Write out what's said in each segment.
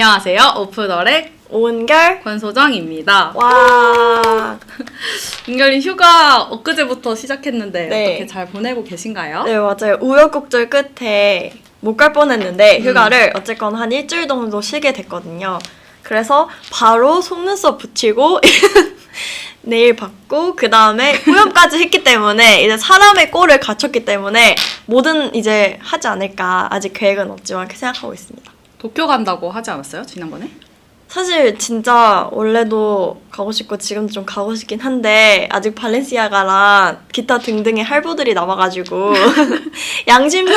안녕하세요. 오프더렉 오은결 권소정입니다. 와. 은결이 휴가 엊그제부터 시작했는데 네. 어떻게 잘 보내고 계신가요? 네, 맞아요. 우여곡절 끝에 못 갈 뻔했는데 휴가를 어쨌건 한 일주일 정도 쉬게 됐거든요. 그래서 바로 속눈썹 붙이고 네일 받고 그 다음에 후염까지 했기 때문에 이제 사람의 꼴을 갖췄기 때문에 뭐든 이제 하지 않을까, 아직 계획은 없지만 그렇게 생각하고 있습니다. 도쿄 간다고 하지 않았어요? 지난번에? 사실 진짜 원래도 가고 싶고 지금도 좀 가고 싶긴 한데 아직 발렌시아가랑 기타 등등의 할부들이 남아가지고 양심상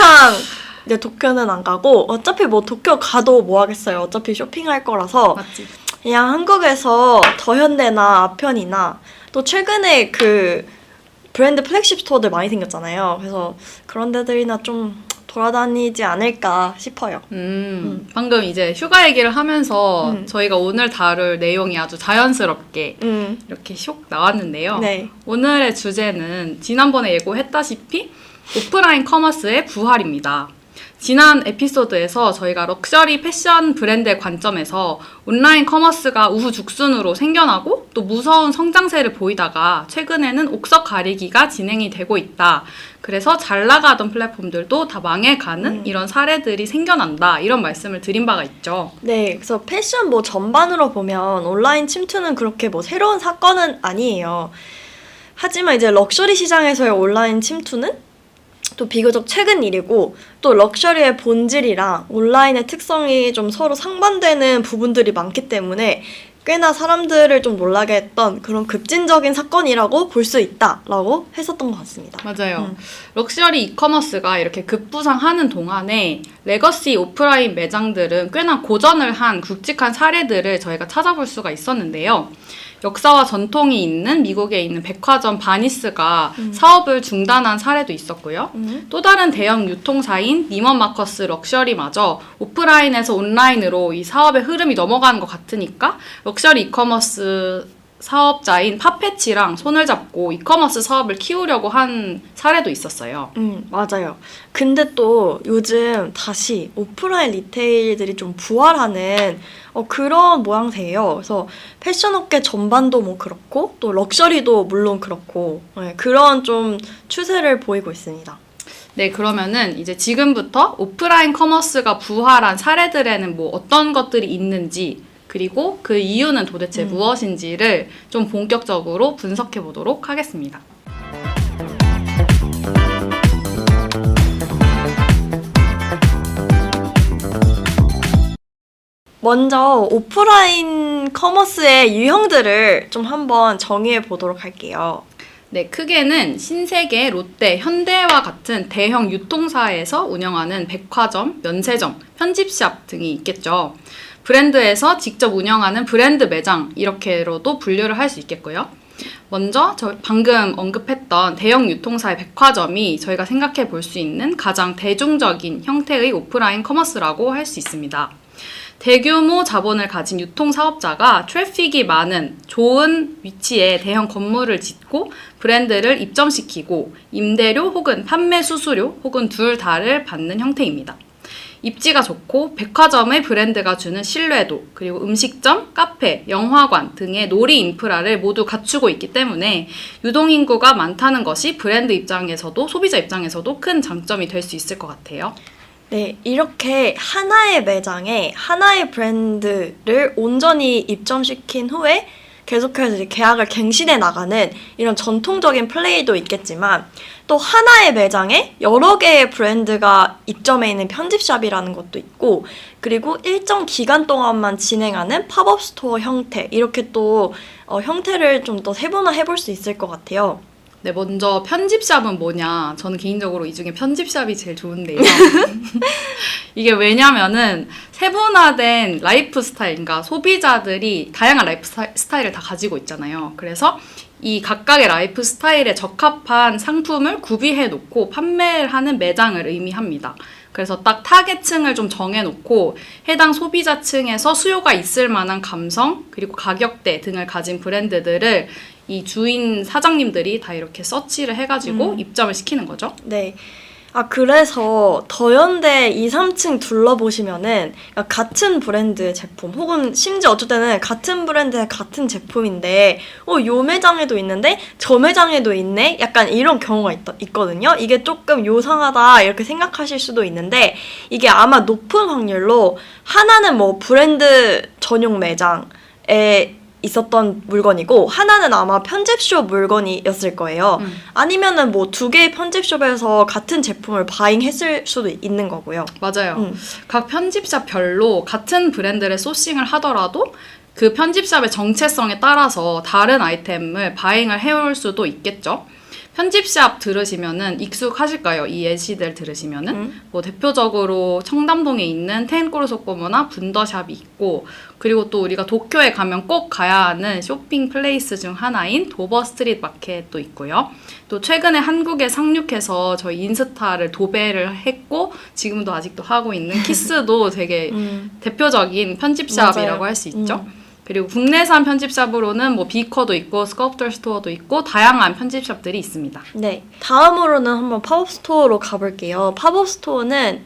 이제 도쿄는 안 가고, 어차피 뭐 도쿄 가도 뭐 하겠어요. 어차피 쇼핑할 거라서 맞지? 그냥 한국에서 더현대나 아편이나 또 최근에 그 브랜드 플래그십 스토어들 많이 생겼잖아요. 그래서 그런 데들이나 좀 돌아다니지 않을까 싶어요. 방금 이제 휴가 얘기를 하면서 저희가 오늘 다룰 내용이 아주 자연스럽게 이렇게 슉 나왔는데요. 네. 오늘의 주제는 지난번에 예고했다시피 오프라인 커머스의 부활입니다. 지난 에피소드에서 저희가 럭셔리 패션 브랜드의 관점에서 온라인 커머스가 우후죽순으로 생겨나고 또 무서운 성장세를 보이다가 최근에는 옥석 가리기가 진행이 되고 있다. 그래서 잘 나가던 플랫폼들도 다 망해가는 이런 사례들이 생겨난다. 이런 말씀을 드린 바가 있죠. 네, 그래서 패션 뭐 전반으로 보면 온라인 침투는 그렇게 뭐 새로운 사건은 아니에요. 하지만 이제 럭셔리 시장에서의 온라인 침투는 또 비교적 최근 일이고, 또 럭셔리의 본질이랑 온라인의 특성이 좀 서로 상반되는 부분들이 많기 때문에 꽤나 사람들을 좀 놀라게 했던 그런 급진적인 사건이라고 볼 수 있다라고 했었던 것 같습니다. 맞아요. 럭셔리 이커머스가 이렇게 급부상하는 동안에 레거시 오프라인 매장들은 꽤나 고전을 한 굵직한 사례들을 저희가 찾아볼 수가 있었는데요. 역사와 전통이 있는 미국에 있는 백화점 바니스가 사업을 중단한 사례도 있었고요. 또 다른 대형 유통사인 니먼 마커스 럭셔리마저 오프라인에서 온라인으로 이 사업의 흐름이 넘어가는 것 같으니까 럭셔리 이커머스 사업자인 파페치랑 손을 잡고 이커머스 사업을 키우려고 한 사례도 있었어요. 맞아요. 근데 또 요즘 다시 오프라인 리테일들이 좀 부활하는 그런 모양새예요. 그래서 패션업계 전반도 뭐 그렇고 또 럭셔리도 물론 그렇고, 네, 그런 좀 추세를 보이고 있습니다. 네, 그러면은 이제 지금부터 오프라인 커머스가 부활한 사례들에는 뭐 어떤 것들이 있는지, 그리고 그 이유는 도대체 무엇인지를 좀 본격적으로 분석해 보도록 하겠습니다. 먼저 오프라인 커머스의 유형들을 좀 한번 정의해 보도록 할게요. 네, 크게는 신세계, 롯데, 현대와 같은 대형 유통사에서 운영하는 백화점, 면세점, 편집샵 등이 있겠죠. 브랜드에서 직접 운영하는 브랜드 매장, 이렇게로도 분류를 할 수 있겠고요. 먼저 방금 언급했던 대형 유통사의 백화점이 저희가 생각해 볼 수 있는 가장 대중적인 형태의 오프라인 커머스라고 할 수 있습니다. 대규모 자본을 가진 유통사업자가 트래픽이 많은 좋은 위치에 대형 건물을 짓고 브랜드를 입점시키고 임대료 혹은 판매 수수료 혹은 둘 다를 받는 형태입니다. 입지가 좋고 백화점의 브랜드가 주는 신뢰도, 그리고 음식점, 카페, 영화관 등의 놀이 인프라를 모두 갖추고 있기 때문에 유동인구가 많다는 것이 브랜드 입장에서도 소비자 입장에서도 큰 장점이 될 수 있을 것 같아요. 네, 이렇게 하나의 매장에 하나의 브랜드를 온전히 입점시킨 후에 계속해서 이제 계약을 갱신해 나가는 이런 전통적인 플레이도 있겠지만, 또 하나의 매장에 여러 개의 브랜드가 입점해 있는 편집샵이라는 것도 있고, 그리고 일정 기간 동안만 진행하는 팝업 스토어 형태, 이렇게 또 형태를 좀 더 세분화해 볼 수 있을 것 같아요. 네, 먼저 편집샵은 뭐냐? 저는 개인적으로 이 중에 편집샵이 제일 좋은데요. 이게 왜냐면은 세분화된 라이프 스타일, 그러니까 소비자들이 다양한 라이프 스타일을 다 가지고 있잖아요. 그래서 이 각각의 라이프 스타일에 적합한 상품을 구비해 놓고 판매를 하는 매장을 의미합니다. 그래서 딱 타겟층을 좀 정해놓고 해당 소비자층에서 수요가 있을 만한 감성, 그리고 가격대 등을 가진 브랜드들을 이 주인 사장님들이 다 이렇게 서치를 해가지고 입점을 시키는 거죠. 네. 그래서 더현대 2, 3층 둘러보시면은 같은 브랜드의 제품 혹은 심지어 어쩔 때는 같은 브랜드의 같은 제품인데 요 매장에도 있는데 저 매장에도 있네? 약간 이런 경우가 있거든요. 이게 조금 요상하다 이렇게 생각하실 수도 있는데 이게 아마 높은 확률로 하나는 뭐 브랜드 전용 매장에 있었던 물건이고 하나는 아마 편집숍 물건이었을 거예요. 아니면은 뭐 두 개의 편집숍에서 같은 제품을 바잉했을 수도 있는 거고요. 맞아요. 각 편집샵별로 같은 브랜드를 소싱을 하더라도 그 편집샵의 정체성에 따라서 다른 아이템을 바잉을 해올 수도 있겠죠. 편집샵 들으시면은 익숙하실까요? 이 예시들 들으시면은 뭐 대표적으로 청담동에 있는 텐코르소코모나 분더샵이 있고 그리고 또 우리가 도쿄에 가면 꼭 가야 하는 쇼핑 플레이스 중 하나인 도버 스트릿 마켓도 있고요. 또 최근에 한국에 상륙해서 저희 인스타를 도배를 했고 지금도 아직도 하고 있는 키스도 되게 대표적인 편집샵이라고 할 수 있죠. 그리고 국내산 편집샵으로는 뭐 비커도 있고 스컬프터 스토어도 있고 다양한 편집샵들이 있습니다. 네, 다음으로는 한번 팝업 스토어로 가볼게요. 팝업 스토어는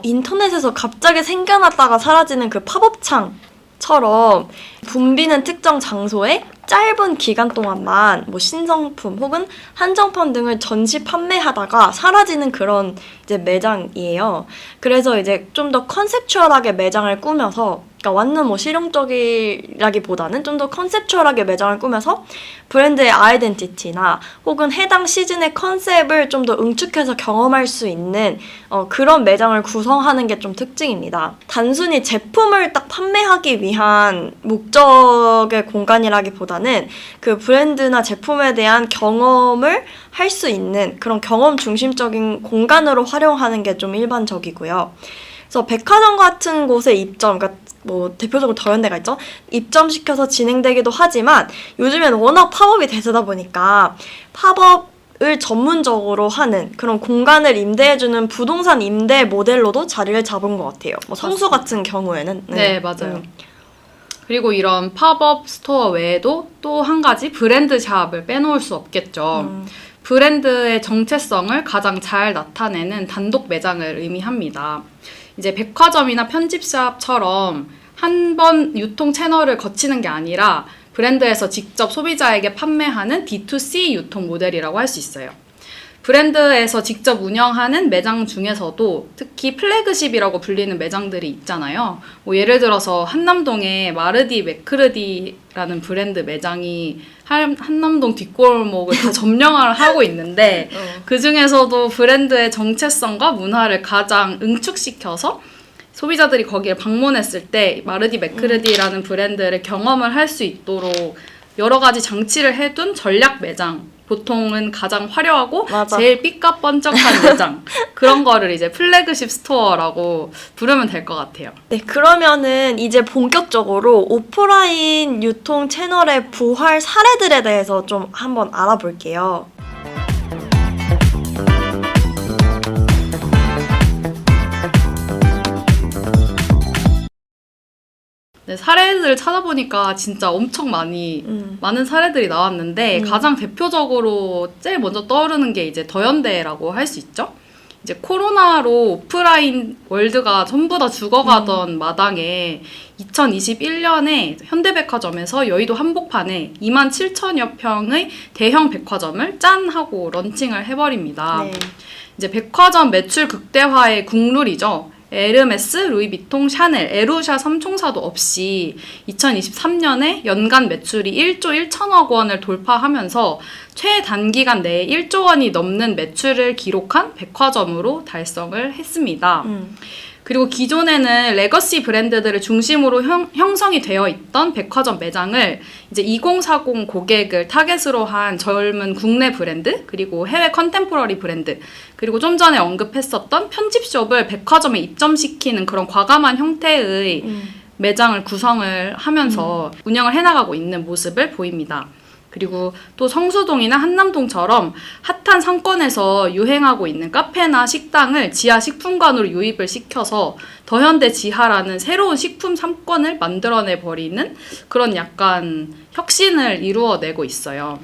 인터넷에서 갑자기 생겨났다가 사라지는 그 팝업 창처럼 붐비는 특정 장소에 짧은 기간 동안만 뭐 신상품 혹은 한정판 등을 전시 판매하다가 사라지는 그런 이제 매장이에요. 그래서 이제 좀 더 컨셉추얼하게 매장을 꾸며서 그러니까 완전 뭐 실용적이라기보다는 좀 더 컨셉추얼하게 매장을 꾸며서 브랜드의 아이덴티티나 혹은 해당 시즌의 컨셉을 좀 더 응축해서 경험할 수 있는 그런 매장을 구성하는 게 좀 특징입니다. 단순히 제품을 딱 판매하기 위한 목적의 공간이라기보다는 그 브랜드나 제품에 대한 경험을 할 수 있는 그런 경험 중심적인 공간으로 활용하는 게 좀 일반적이고요. 그래서 백화점 같은 곳에 그러니까 뭐 대표적으로 더현대가 있죠. 입점시켜서 진행되기도 하지만 요즘엔 워낙 팝업이 대세다 보니까 팝업을 전문적으로 하는 그런 공간을 임대해주는 부동산 임대 모델로도 자리를 잡은 것 같아요. 뭐 성수 같은 경우에는. 네, 맞아요. 그리고 이런 팝업 스토어 외에도 또 한 가지 브랜드 샵을 빼놓을 수 없겠죠. 브랜드의 정체성을 가장 잘 나타내는 단독 매장을 의미합니다. 이제 백화점이나 편집샵처럼 한 번 유통 채널을 거치는 게 아니라 브랜드에서 직접 소비자에게 판매하는 D2C 유통 모델이라고 할 수 있어요. 브랜드에서 직접 운영하는 매장 중에서도 특히 플래그십이라고 불리는 매장들이 있잖아요. 뭐 예를 들어서 한남동에 마르디 매크르디라는 브랜드 매장이 한남동 뒷골목을 다 점령을 하고 있는데 그 중에서도 브랜드의 정체성과 문화를 가장 응축시켜서 소비자들이 거기에 방문했을 때 마르디 매크르디라는 브랜드를 경험을 할 수 있도록 여러 가지 장치를 해둔 전략 매장, 보통은 가장 화려하고 맞아. 제일 삐까뻔쩍한 매장 그런 거를 이제 플래그십 스토어라고 부르면 될 것 같아요. 네, 그러면은 이제 본격적으로 오프라인 유통 채널의 부활 사례들에 대해서 좀 한번 알아볼게요. 네, 사례들을 찾아보니까 진짜 엄청 많은 사례들이 나왔는데 가장 대표적으로 제일 먼저 떠오르는 게 이제 더현대라고 할 수 있죠. 이제 코로나로 오프라인 월드가 전부 다 죽어가던 마당에 2021년에 현대백화점에서 여의도 한복판에 27,000여 평의 대형 백화점을 짠 하고 런칭을 해버립니다. 네. 이제 백화점 매출 극대화의 국룰이죠. 에르메스, 루이비통, 샤넬, 에루샤 3총사도 없이 2023년에 연간 매출이 1조 1천억 원을 돌파하면서 최단기간 내에 1조 원이 넘는 매출을 기록한 백화점으로 달성을 했습니다. 그리고 기존에는 레거시 브랜드들을 중심으로 형성이 되어 있던 백화점 매장을 이제 2040 고객을 타겟으로 한 젊은 국내 브랜드, 그리고 해외 컨템포러리 브랜드, 그리고 좀 전에 언급했었던 편집숍을 백화점에 입점시키는 그런 과감한 형태의 매장을 구성을 하면서 운영을 해나가고 있는 모습을 보입니다. 그리고 또 성수동이나 한남동처럼 핫한 상권에서 유행하고 있는 카페나 식당을 지하 식품관으로 유입을 시켜서 더현대 지하라는 새로운 식품 3권을 만들어내 버리는 그런 약간 혁신을 이루어내고 있어요.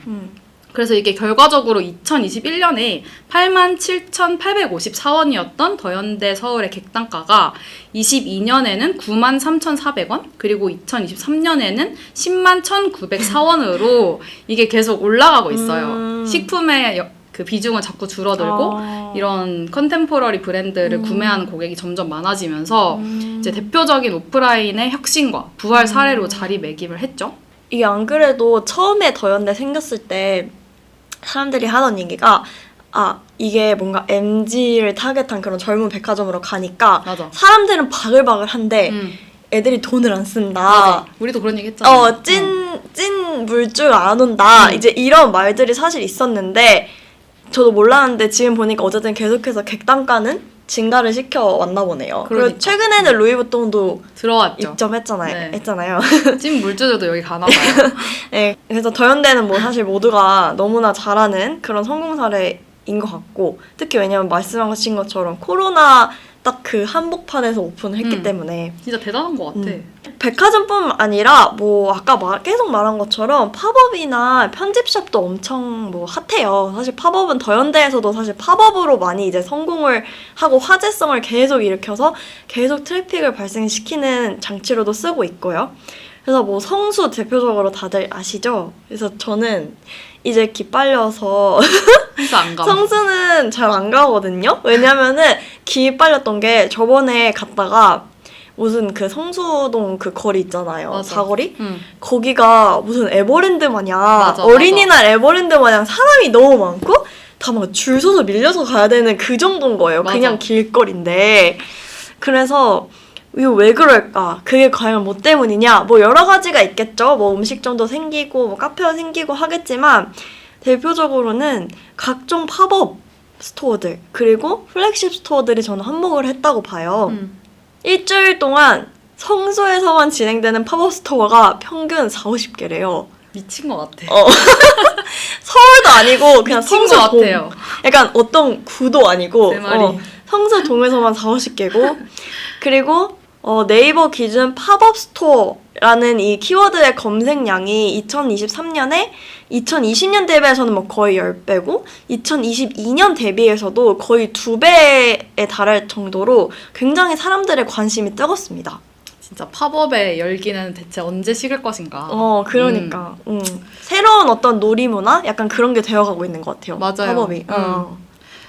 그래서 이게 결과적으로 2021년에 87,854원이었던 더현대 서울의 객단가가 22년에는 93,400원, 그리고 2023년에는 101,904원으로 이게 계속 올라가고 있어요. 식품의 그 비중은 자꾸 줄어들고 이런 컨템포러리 브랜드를 구매하는 고객이 점점 많아지면서 이제 대표적인 오프라인의 혁신과 부활 사례로 자리매김을 했죠. 이게 안 그래도 처음에 더현대 생겼을 때 사람들이 하던 얘기가 이게 뭔가 MZ를 타겟한 그런 젊은 백화점으로 가니까 맞아. 사람들은 바글바글한데 애들이 돈을 안 쓴다. 맞아. 우리도 그런 얘기 했잖아. 찐 물줄 안 온다. 이제 이런 말들이 사실 있었는데 저도 몰랐는데 지금 보니까 어쨌든 계속해서 객단가는 증가를 시켜왔나 보네요. 그러니까. 그리고 최근에는 루이비통도 들어왔죠. 입점했잖아요. 네. 했잖아요. 찐 물주들도 여기 가나 봐요. 네, 그래서 더현대는 뭐 사실 모두가 너무나 잘하는 그런 성공 사례인 것 같고 특히 왜냐면 말씀하신 것처럼 코로나 딱 그 한복판에서 오픈을 했기 때문에 진짜 대단한 것 같아. 백화점뿐 아니라 뭐 아까 계속 말한 것처럼 팝업이나 편집샵도 엄청 뭐 핫해요. 사실 팝업은 더현대에서도 사실 팝업으로 많이 이제 성공을 하고 화제성을 계속 일으켜서 계속 트래픽을 발생시키는 장치로도 쓰고 있고요. 그래서 뭐 성수 대표적으로 다들 아시죠? 그래서 저는 이제 기빨려서 그래서 안 가. 성수는 잘 안 가거든요. 왜냐면은 기 빨렸던 게 저번에 갔다가 무슨 그 성수동 그 거리 있잖아요. 맞아. 사거리? 응. 거기가 무슨 에버랜드 마냥 맞아, 어린이날 에버랜드 마냥 사람이 너무 많고 다 막 줄 서서 밀려서 가야 되는 그 정도인 거예요. 맞아. 그냥 길거리인데. 그래서 이거 왜 그럴까? 그게 과연 뭐 때문이냐? 뭐 여러 가지가 있겠죠. 뭐 음식점도 생기고 뭐 카페가 생기고 하겠지만 대표적으로는 각종 팝업 스토어들 그리고 플래그십 스토어들이 저는 한몫을 했다고 봐요. 일주일 동안 성수에서만 진행되는 팝업 스토어가 평균 40-50개래요. 미친 것 같아. 서울도 아니고 그냥 미친 것 성수동. 같아요. 약간 어떤 구도 아니고 제 말이. 성수동에서만 40-50개고 그리고 네이버 기준 팝업 스토어라는 이 키워드의 검색량이 2023년에 2020년 대비해서는 뭐 거의 10배고 2022년 대비해서도 거의 2배에 달할 정도로 굉장히 사람들의 관심이 뜨겁습니다. 진짜 팝업의 열기는 대체 언제 식을 것인가. 그러니까. 새로운 어떤 놀이문화? 약간 그런 게 되어가고 있는 것 같아요. 맞아요. 팝업이.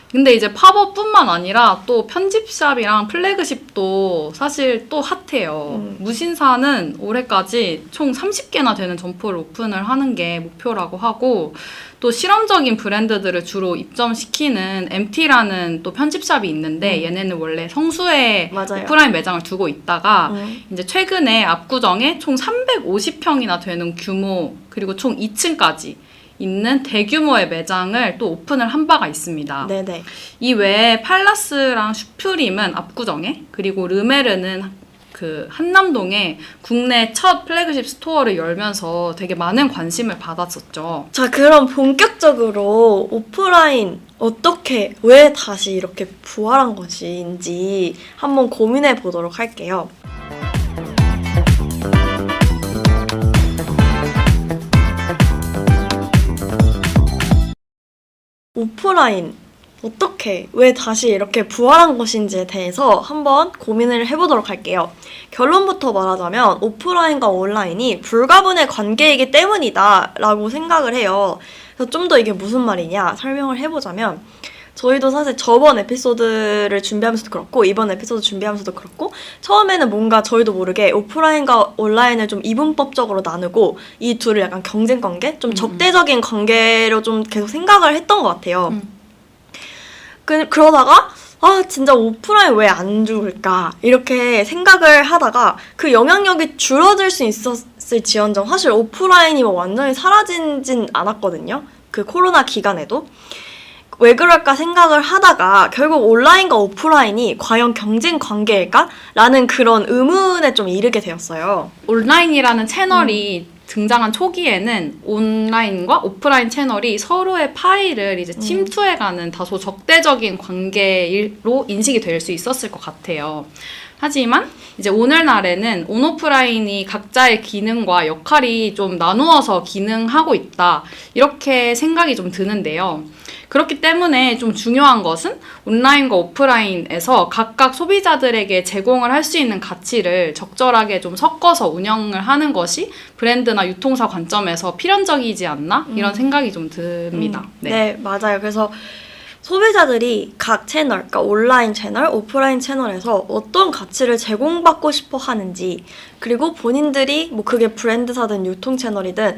근데 이제 팝업뿐만 아니라 또 편집샵이랑 플래그십도 사실 또 핫해요. 무신사는 올해까지 총 30개나 되는 점포를 오픈을 하는 게 목표라고 하고 또 실험적인 브랜드들을 주로 입점시키는 MT라는 또 편집샵이 있는데 얘네는 원래 성수에 맞아요. 오프라인 매장을 두고 있다가 이제 최근에 압구정에 총 350평이나 되는 규모 그리고 총 2층까지 있는 대규모의 매장을 또 오픈을 한 바가 있습니다. 네네. 이 외에 팔라스랑 슈프림은 압구정에 그리고 르메르는 그 한남동에 국내 첫 플래그십 스토어를 열면서 되게 많은 관심을 받았었죠. 자, 그럼 본격적으로 오프라인 어떻게, 왜 다시 이렇게 부활한 것인지 한번 고민해 보도록 할게요. 오프라인 어떻게 왜 다시 이렇게 부활한 것인지에 대해서 한번 고민을 해보도록 할게요. 결론부터 말하자면 오프라인과 온라인이 불가분의 관계이기 때문이다 라고 생각을 해요. 그래서 좀 더 이게 무슨 말이냐 설명을 해보자면 저희도 사실 저번 에피소드를 준비하면서도 그렇고 이번 에피소드 준비하면서도 그렇고 처음에는 뭔가 저희도 모르게 오프라인과 온라인을 좀 이분법적으로 나누고 이 둘을 약간 경쟁 관계? 좀 적대적인 관계로 좀 계속 생각을 했던 것 같아요. 그러다가 진짜 오프라인 왜 안 좋을까 이렇게 생각을 하다가 그 영향력이 줄어들 수 있었을지언정 사실 오프라인이 뭐 완전히 사라지진 않았거든요. 그 코로나 기간에도. 왜 그럴까 생각을 하다가 결국 온라인과 오프라인이 과연 경쟁 관계일까? 라는 그런 의문에 좀 이르게 되었어요. 온라인이라는 채널이 등장한 초기에는 온라인과 오프라인 채널이 서로의 파일을 이제 침투해가는 다소 적대적인 관계로 인식이 될 수 있었을 것 같아요. 하지만 이제 오늘날에는 온오프라인이 각자의 기능과 역할이 좀 나누어서 기능하고 있다. 이렇게 생각이 좀 드는데요. 그렇기 때문에 좀 중요한 것은 온라인과 오프라인에서 각각 소비자들에게 제공을 할 수 있는 가치를 적절하게 좀 섞어서 운영을 하는 것이 브랜드나 유통사 관점에서 필연적이지 않나? 이런 생각이 좀 듭니다. 네, 맞아요. 그래서 소비자들이 각 채널, 그러니까 온라인 채널, 오프라인 채널에서 어떤 가치를 제공받고 싶어 하는지, 그리고 본인들이 뭐 그게 브랜드사든 유통 채널이든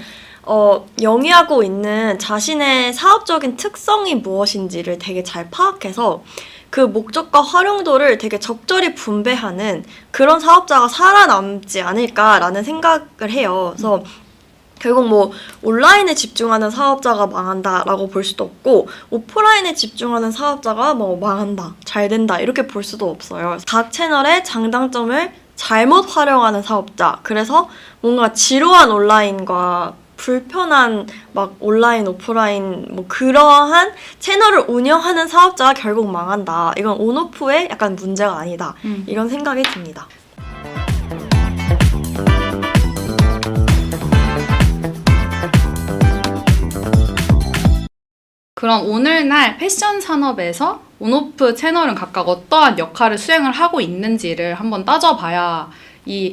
영위하고 있는 자신의 사업적인 특성이 무엇인지를 되게 잘 파악해서 그 목적과 활용도를 되게 적절히 분배하는 그런 사업자가 살아남지 않을까라는 생각을 해요. 그래서 결국 뭐 온라인에 집중하는 사업자가 망한다라고 볼 수도 없고 오프라인에 집중하는 사업자가 뭐 망한다, 잘 된다 이렇게 볼 수도 없어요. 각 채널의 장단점을 잘못 활용하는 사업자, 그래서 뭔가 지루한 온라인과 불편한 막 온라인, 오프라인 뭐 그러한 채널을 운영하는 사업자가 결국 망한다. 이건 온오프의 약간 문제가 아니다. 이런 생각이 듭니다. 그럼 오늘날 패션 산업에서 온오프 채널은 각각 어떠한 역할을 수행을 하고 있는지를 한번 따져봐야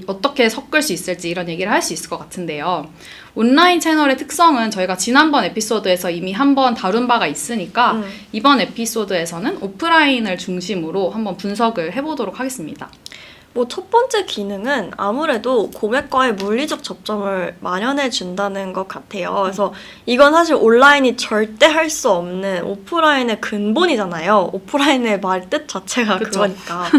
어떻게 섞을 수 있을지 이런 얘기를 할 수 있을 것 같은데요. 온라인 채널의 특성은 저희가 지난번 에피소드에서 이미 한번 다룬 바가 있으니까 이번 에피소드에서는 오프라인을 중심으로 한번 분석을 해보도록 하겠습니다. 뭐 첫 번째 기능은 아무래도 고객과의 물리적 접점을 마련해 준다는 것 같아요. 그래서 이건 사실 온라인이 절대 할 수 없는 오프라인의 근본이잖아요. 오프라인의 말 뜻 자체가 그쵸? 그거니까.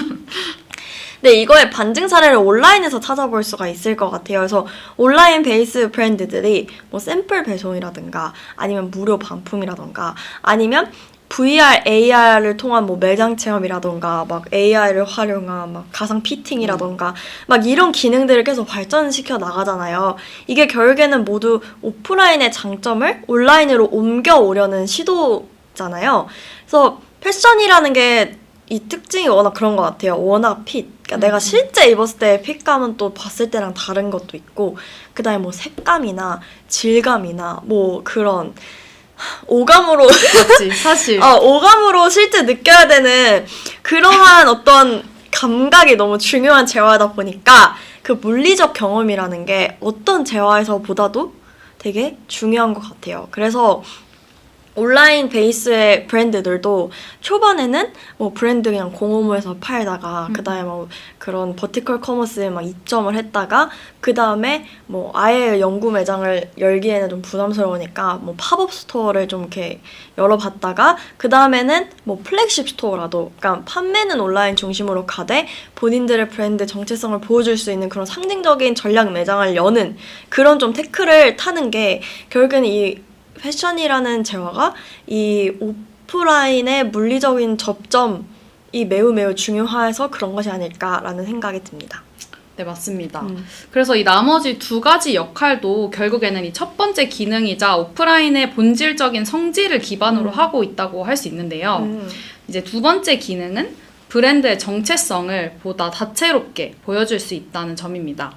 네, 이거의 반증 사례를 온라인에서 찾아볼 수가 있을 것 같아요. 그래서 온라인 베이스 브랜드들이 뭐 샘플 배송이라든가 아니면 무료 반품이라든가 아니면 VR, AR을 통한 뭐 매장 체험이라던가 막 AI를 활용한 막 가상 피팅이라던가 막 이런 기능들을 계속 발전시켜 나가잖아요. 이게 결국에는 모두 오프라인의 장점을 온라인으로 옮겨오려는 시도잖아요. 그래서 패션이라는 게 이 특징이 워낙 그런 것 같아요. 워낙 핏. 그러니까 내가 실제 입었을 때의 핏감은 또 봤을 때랑 다른 것도 있고, 그 다음에 뭐 색감이나 질감이나 뭐 그런 오감으로 맞지, 사실. 오감으로 실제 느껴야 되는 그러한 어떤 감각이 너무 중요한 재화다 보니까 그 물리적 경험이라는 게 어떤 재화에서보다도 되게 중요한 것 같아요. 그래서 온라인 베이스의 브랜드들도 초반에는 뭐 브랜드 그냥 공홈에서 팔다가 그 다음에 뭐 그런 버티컬 커머스에 막 입점을 했다가 그 다음에 뭐 아예 연구 매장을 열기에는 좀 부담스러우니까 뭐 팝업 스토어를 좀 이렇게 열어봤다가 그 다음에는 뭐 플래그십 스토어라도, 그러니까 판매는 온라인 중심으로 가되 본인들의 브랜드 정체성을 보여줄 수 있는 그런 상징적인 전략 매장을 여는 그런 좀 태클을 타는 게 결국에는 이 패션이라는 재화가 이 오프라인의 물리적인 접점이 매우 매우 중요해서 그런 것이 아닐까라는 생각이 듭니다. 네, 맞습니다. 그래서 이 나머지 두 가지 역할도 결국에는 이 첫 번째 기능이자 오프라인의 본질적인 성질을 기반으로 하고 있다고 할 수 있는데요. 이제 두 번째 기능은 브랜드의 정체성을 보다 다채롭게 보여줄 수 있다는 점입니다.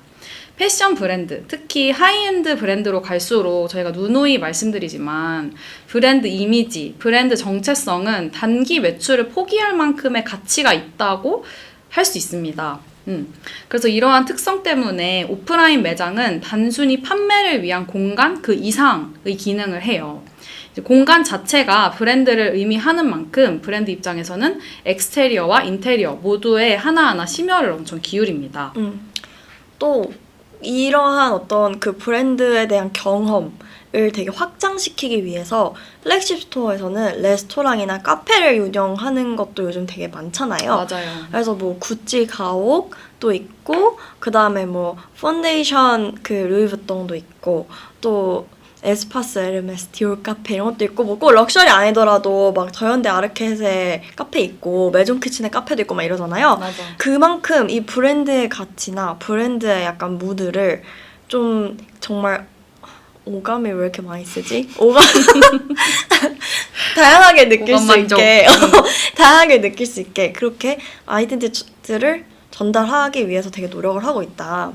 패션 브랜드, 특히 하이엔드 브랜드로 갈수록 저희가 누누이 말씀드리지만 브랜드 이미지, 브랜드 정체성은 단기 매출을 포기할 만큼의 가치가 있다고 할 수 있습니다. 그래서 이러한 특성 때문에 오프라인 매장은 단순히 판매를 위한 공간 그 이상의 기능을 해요. 공간 자체가 브랜드를 의미하는 만큼 브랜드 입장에서는 엑스테리어와 인테리어 모두에 하나하나 심혈을 엄청 기울입니다. 또 이러한 어떤 그 브랜드에 대한 경험을 되게 확장시키기 위해서 플래그십 스토어에서는 레스토랑이나 카페를 운영하는 것도 요즘 되게 많잖아요. 맞아요. 그래서 뭐 구찌 가옥도 있고 그 다음에 뭐 펀데이션 그 루이브통도 있고 또 에스파스, 에르메스, 디올 카페 이런 것도 있고 뭐 꼭 럭셔리 아니더라도 막 더현대 아르켓에 카페 있고 메종 키친에 카페도 있고 막 이러잖아요. 맞아. 그만큼 이 브랜드의 가치나 브랜드의 약간 무드를 좀 정말 오감이 왜 이렇게 많이 쓰지? 오감 다양하게 느낄 수 있게 다양하게 느낄 수 있게 그렇게 아이덴티티를 전달하기 위해서 되게 노력을 하고 있다.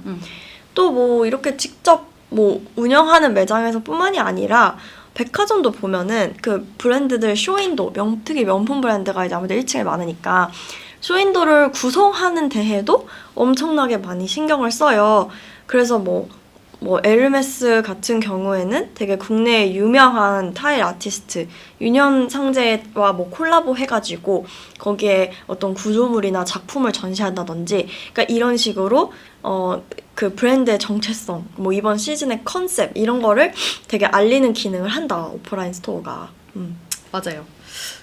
또 뭐 이렇게 직접 뭐 운영하는 매장에서 뿐만이 아니라 백화점도 보면은 그 브랜드들 쇼윈도, 특히 명품 브랜드가 이제 아무래도 1층에 많으니까 쇼윈도를 구성하는 데에도 엄청나게 많이 신경을 써요. 그래서 뭐 에르메스 같은 경우에는 되게 국내에 유명한 타일 아티스트 윤현 상제와 뭐 콜라보 해가지고 거기에 어떤 구조물이나 작품을 전시한다든지, 그러니까 이런 식으로 그 브랜드의 정체성, 뭐 이번 시즌의 컨셉 이런 거를 되게 알리는 기능을 한다, 오프라인 스토어가. 맞아요.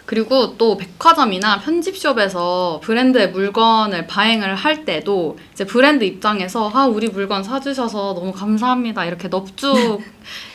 그리고 또 백화점이나 편집숍에서 브랜드의 물건을 바행을 할 때도 이제 브랜드 입장에서 우리 물건 사주셔서 너무 감사합니다 이렇게 넙죽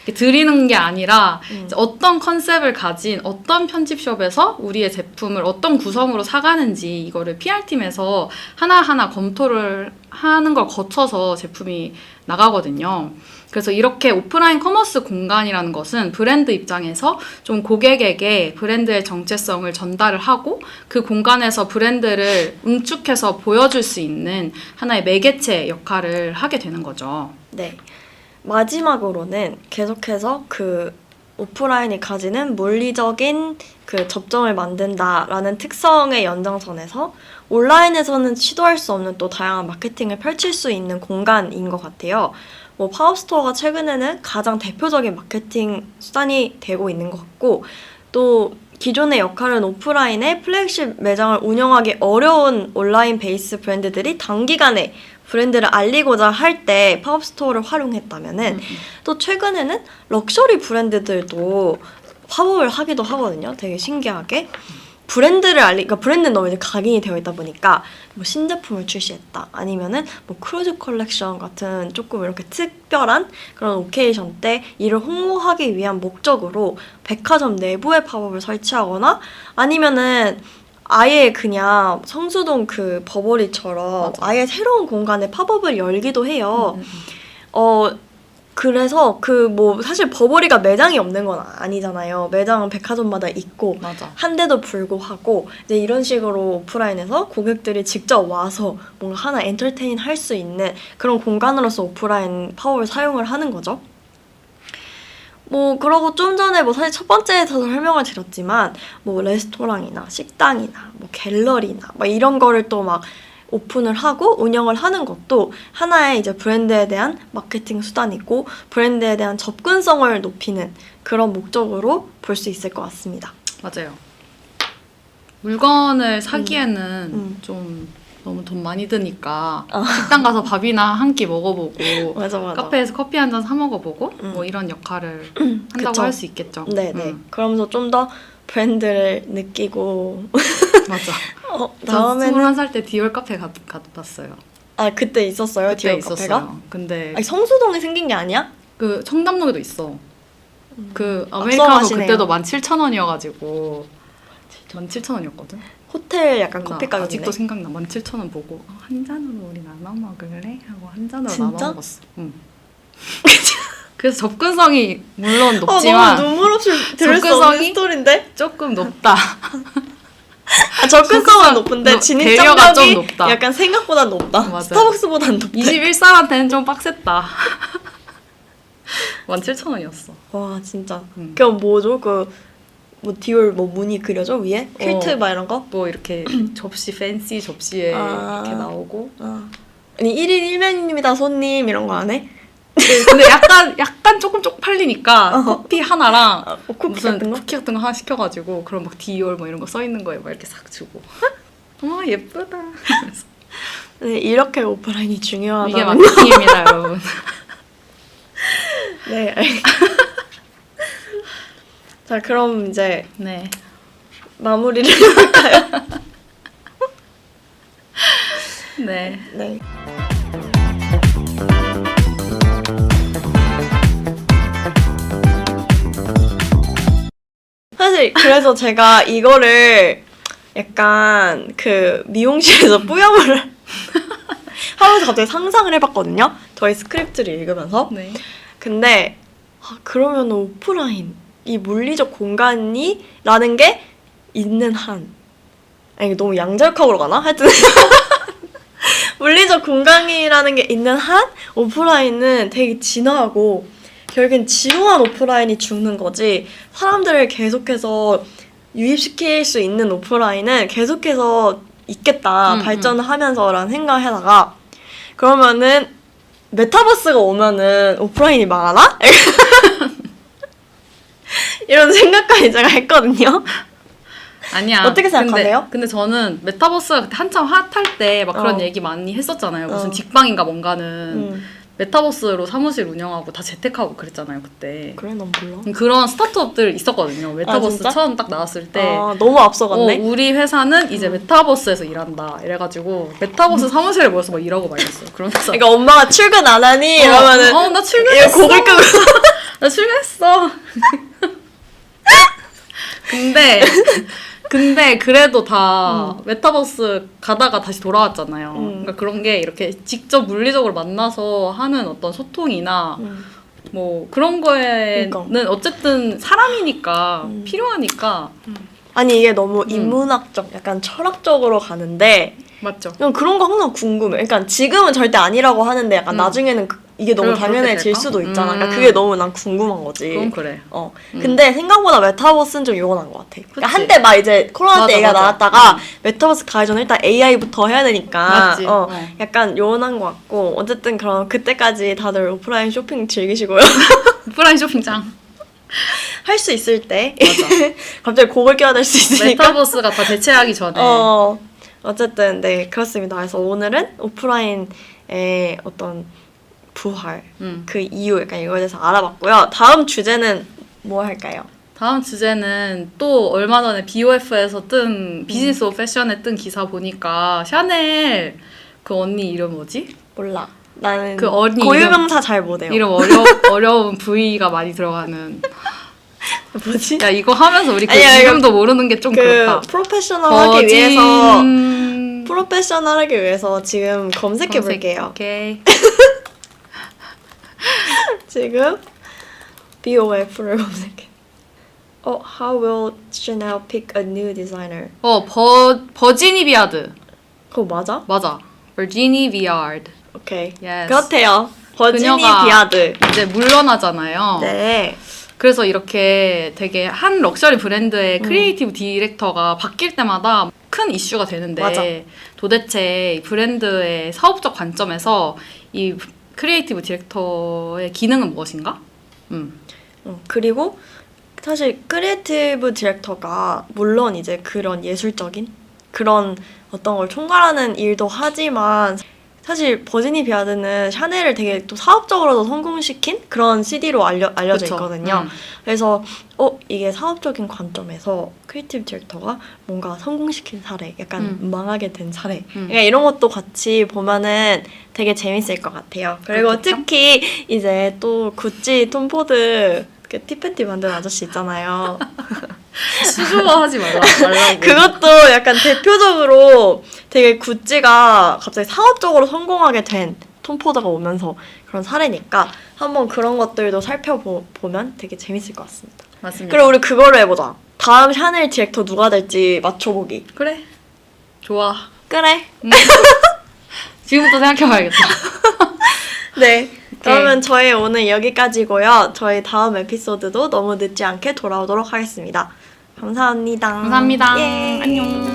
이렇게 드리는 게 아니라 이제 어떤 컨셉을 가진 어떤 편집숍에서 우리의 제품을 어떤 구성으로 사가는지 이거를 PR팀에서 하나하나 검토를 하는 걸 거쳐서 제품이 나가거든요. 그래서 이렇게 오프라인 커머스 공간이라는 것은 브랜드 입장에서 좀 고객에게 브랜드의 정체성을 전달을 하고 그 공간에서 브랜드를 응축해서 보여줄 수 있는 하나의 매개체 역할을 하게 되는 거죠. 네. 마지막으로는 계속해서 그 오프라인이 가지는 물리적인 그 접점을 만든다라는 특성의 연장선에서 온라인에서는 시도할 수 없는 또 다양한 마케팅을 펼칠 수 있는 공간인 것 같아요. 뭐 팝업스토어가 최근에는 가장 대표적인 마케팅 수단이 되고 있는 것 같고, 또 기존의 역할은 오프라인의 플래그십 매장을 운영하기 어려운 온라인 베이스 브랜드들이 단기간에 브랜드를 알리고자 할 때 팝업스토어를 활용했다면은 또 최근에는 럭셔리 브랜드들도 팝업을 하기도 하거든요. 되게 신기하게. 그러니까 브랜드는 너무 이제 각인이 되어 있다 보니까 뭐 신제품을 출시했다, 아니면은 뭐 크루즈 컬렉션 같은 조금 이렇게 특별한 그런 오케이션 때 이를 홍보하기 위한 목적으로 백화점 내부에 팝업을 설치하거나, 아니면은 아예 그냥 성수동 그 버버리처럼 아예 새로운 공간에 팝업을 열기도 해요. 그래서 그 뭐 사실 버버리가 매장이 없는 건 아니잖아요. 매장은 백화점마다 있고 맞아. 한데도 불구하고 이제 이런 식으로 오프라인에서 고객들이 직접 와서 뭔가 하나 엔터테인 할 수 있는 그런 공간으로서 오프라인 팝업을 사용을 하는 거죠. 뭐 그러고 좀 전에 뭐 사실 첫 번째에서도 설명을 드렸지만 뭐 레스토랑이나 식당이나 뭐 갤러리나 뭐 이런 거를 또 막 오픈을 하고 운영을 하는 것도 하나의 이제 브랜드에 대한 마케팅 수단이고 브랜드에 대한 접근성을 높이는 그런 목적으로 볼 수 있을 것 같습니다. 맞아요. 물건을 사기에는 좀 너무 돈 많이 드니까 식당 가서 밥이나 한 끼 먹어보고 맞아. 카페에서 커피 한 잔 사 먹어보고 뭐 이런 역할을 한다고 할 수 있겠죠. 네네. 그러면서 좀 더 브랜드를 느끼고 맞아. 다음에는 21살 때 디올 카페 가봤어요. 아 그때 있었어요? 그때 디올 있었어요. 카페가? 근데 아니, 성수동에 생긴 게 아니야? 그 청담동에도 있어. 그 아메리카노 앞서가시네요. 그때도 17,000원이어가지고 17,000원이었거든. 호텔 약간 커피 가격이네. 아직도 생각나. 17,000원 보고 한 잔으로 우리 나눠 먹을래? 하고 한 잔으로 진짜? 나눠 먹었어. 응. 그래서 접근성이 물론 높지만 너무 눈물 없이 들을 수 없는 접근성이 스토리인데? 조금 높다. 접근성은 높은데 배려가 좀 진입장벽이 높다. 약간 생각보다 높다. 맞아요. 스타벅스보단 높대. 21살한테는 좀 빡셌다. 17,000원이었어. 와 진짜. 그럼 뭐죠? 뭐 디올 뭐 무늬 그려져 위에? 퀼트 막 이런 거? 뭐 이렇게 접시 팬시 접시에 이렇게 나오고. 아니 1인 1메뉴입니다 손님 이런 거 안 해? 근데 약간 조금 쪽팔리니까 커피 하나랑 쿠키 무슨 같은 거? 쿠키 같은 거 하나 시켜가지고 그럼 막 디올 뭐 이런 거 써 있는 거에 막 이렇게 싹 주고. 예쁘다. 네, 이렇게 오프라인이 중요하다. 이게 마케팅입니다, 여러분. 네. 자, 그럼 이제 네. 마무리를 해볼까요? 네. 네. 사실 그래서 제가 이거를 약간 그 미용실에서 뿌염을 하면서 갑자기 상상을 해봤거든요. 저희 스크립트를 읽으면서. 네. 근데 그러면 오프라인 이 물리적 공간이라는 게 있는 한, 아니 너무 양자역학으로 가나? 하여튼 물리적 공간이라는 게 있는 한 오프라인은 되게 진화하고 결국엔 지루한 오프라인이 죽는 거지 사람들을 계속해서 유입시킬 수 있는 오프라인은 계속해서 있겠다 발전을 하면서라는 생각을 해다가 그러면은 메타버스가 오면은 오프라인이 망하나? 이런 생각까지 제가 했거든요. 아니야. 어떻게 생각하세요? 근데 저는 메타버스가 그때 한참 핫할 때 막 그런 얘기 많이 했었잖아요. 무슨 직방인가 뭔가는 메타버스로 사무실 운영하고 다 재택하고 그랬잖아요, 그때. 그래, 난 몰라. 그런 스타트업들 있었거든요. 메타버스 진짜? 처음 딱 나왔을 때. 너무 앞서갔네. 우리 회사는 이제 메타버스에서 일한다. 이래가지고 메타버스 사무실에 모여서 막 일하고 말렸어요. 그러면서. 그러니까 엄마가 출근 안 하니? 이러면은 나 출근했어. 곡을 끄고 나 출근했어. 근데 그래도 다 메타버스 가다가 다시 돌아왔잖아요. 그러니까 그런 게 이렇게 직접 물리적으로 만나서 하는 어떤 소통이나 뭐 그런 거에는 그러니까. 어쨌든 사람이니까 필요하니까. 아니 이게 너무 인문학적, 약간 철학적으로 가는데 맞죠. 그냥 그런 거 항상 궁금해. 그러니까 지금은 절대 아니라고 하는데 약간 나중에는 이게 너무 그럼 그렇게 당연해질 될까? 수도 있잖아. 그러니까 그게 너무 난 궁금한 거지. 그건 그래. 근데 생각보다 메타버스는 좀 요원한 것 같아. 그러니까 그치? 한때 막 이제 코로나 때 얘기가 맞아. 나왔다가 메타버스 가기 전에 일단 AI부터 해야 되니까 맞지. 약간 요원한 것 같고 어쨌든 그럼 그때까지 다들 오프라인 쇼핑 즐기시고요. 오프라인 쇼핑장. 할 수 있을 때 맞아. 갑자기 곡을 껴야 될 수 있으니까 메타버스가 다 대체하기 전에. 어쨌든 네 그렇습니다. 그래서 오늘은 오프라인의 어떤 부활 그 이유 약간 이거에 대해서 알아봤고요. 다음 주제는 뭐 할까요? 다음 주제는 또 얼마 전에 BOF에서 뜬 비즈니스 오브 패션에 뜬 기사 보니까 샤넬 그 언니 이름 뭐지? 몰라. 나는 그 언니 고유명사 잘 못해요. 이름 어려운 V가 많이 들어가는. 뭐지? 야 이거 하면서 우리 그 아니야, 이름도 모르는 게 좀 그렇다. 프로페셔널하기 위해서 프로페셔널하기 위해서 지금 검색해 볼게요. 오케이. 지금 BOF를 검색해. How will Chanel pick a new designer? 버지니 비아드. 그거 맞아? 맞아. 버지니 비아드. 오케이. Yes. 그렇대요. 버지니 그녀가 비아드. 이제 물러나잖아요. 네. 그래서 이렇게 되게 한 럭셔리 브랜드의 크리에이티브 디렉터가 바뀔 때마다 큰 이슈가 되는데 맞아. 도대체 이 브랜드의 사업적 관점에서 이 크리에이티브 디렉터의 기능은 무엇인가? 그리고 사실 크리에이티브 디렉터가 물론 이제 그런 예술적인 그런 어떤 걸 총괄하는 일도 하지만 사실 버지니 비아드는 샤넬을 되게 또 사업적으로도 성공시킨 그런 CD로 알려져 그쵸. 있거든요. 그래서 이게 사업적인 관점에서 크리에이티브 디렉터가 뭔가 성공시킨 사례, 약간 망하게 된 사례 그러니까 이런 것도 같이 보면은 되게 재밌을 것 같아요. 그리고 그렇겠죠? 특히 이제 또 구찌 톰포드 그 티팬티 만든 아저씨 있잖아요. 수줍어하지 말라고. 그것도 약간 대표적으로 되게 구찌가 갑자기 사업적으로 성공하게 된 톰포드가 오면서 그런 사례니까 한번 그런 것들도 살펴보면 되게 재밌을 것 같습니다. 맞습니다. 그리고 우리 그거를 해보자. 다음 샤넬 디렉터 누가 될지 맞춰보기. 그래. 좋아. 그래. 지금부터 생각해봐야겠다. 네. 그러면 저희 오늘 여기까지고요. 저희 다음 에피소드도 너무 늦지 않게 돌아오도록 하겠습니다. 감사합니다. 감사합니다. 예. 안녕.